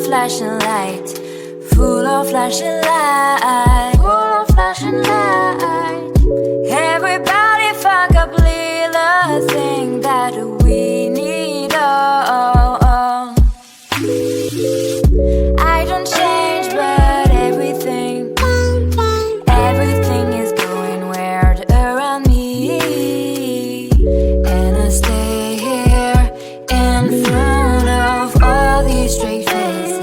of flashing light, full of flashing light, full of flashing light. Everybody found complete the thing that we need. Oh. I don't change, but everything is going weird around me, and I stay here in front of all these straight faces.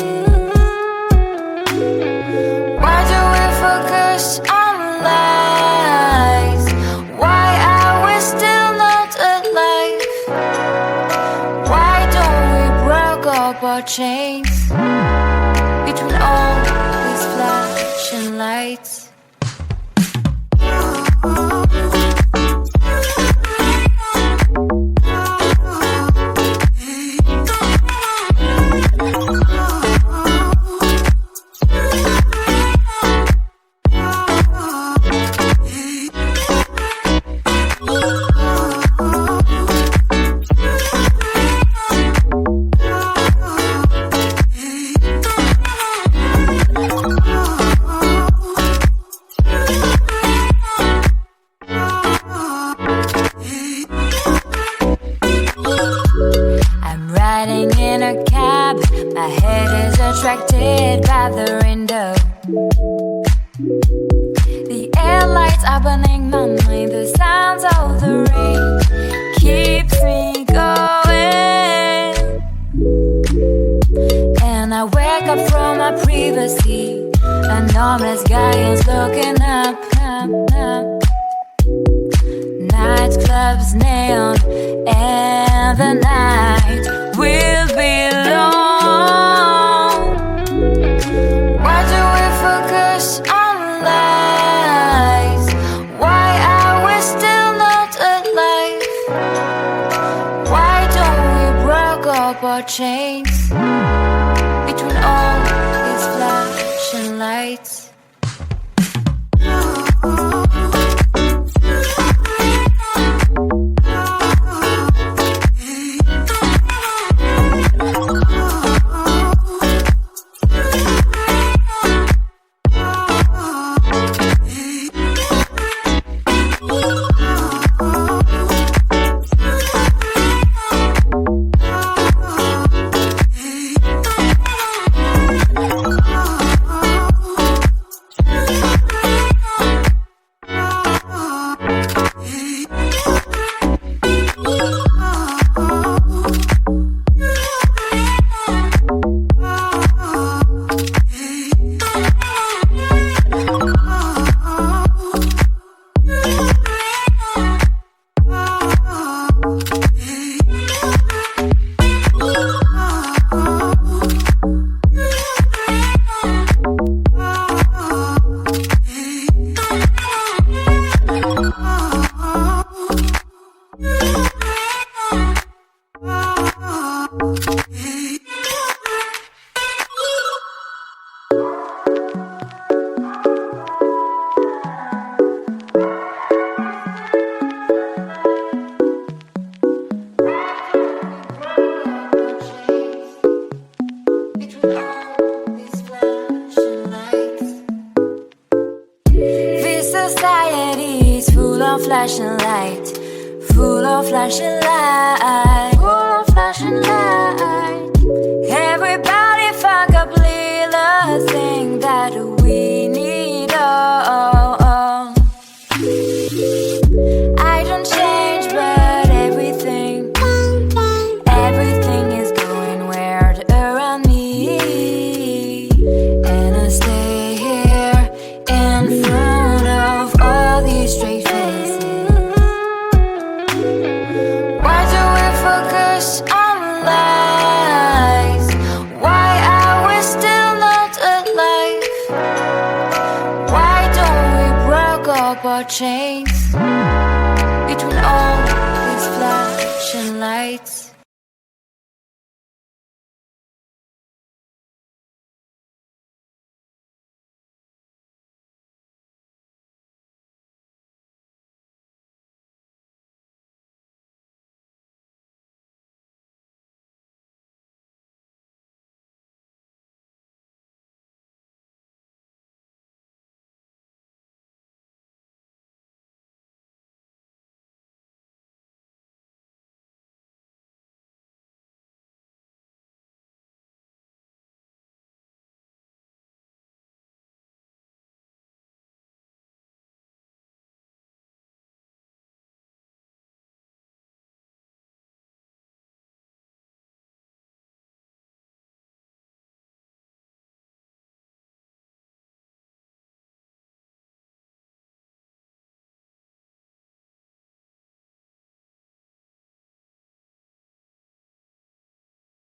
Why do we focus on lies? Why are we still not alive? Why don't we break up our chains between all these flashing lights? In a cab, my head is attracted by the window. The air lights are burning my mind. The sounds of the rain keeps me going. And I wake up from my privacy. An homeless guy is looking up. Nightclubs, neon, and the night will be long. Why do we focus on lies? Why are we still not alive? Why don't we break up our chains between all these flashing lights? Society's full of flashing light, full of flashing light, full of flashing light. Everybody found complete the thing that we need. Oh. I don't change, but everything is going weird around me, and I stay here in front of all these straight faces. Why do we focus on lies? Why are we still not alive? Why don't we break up our chains between all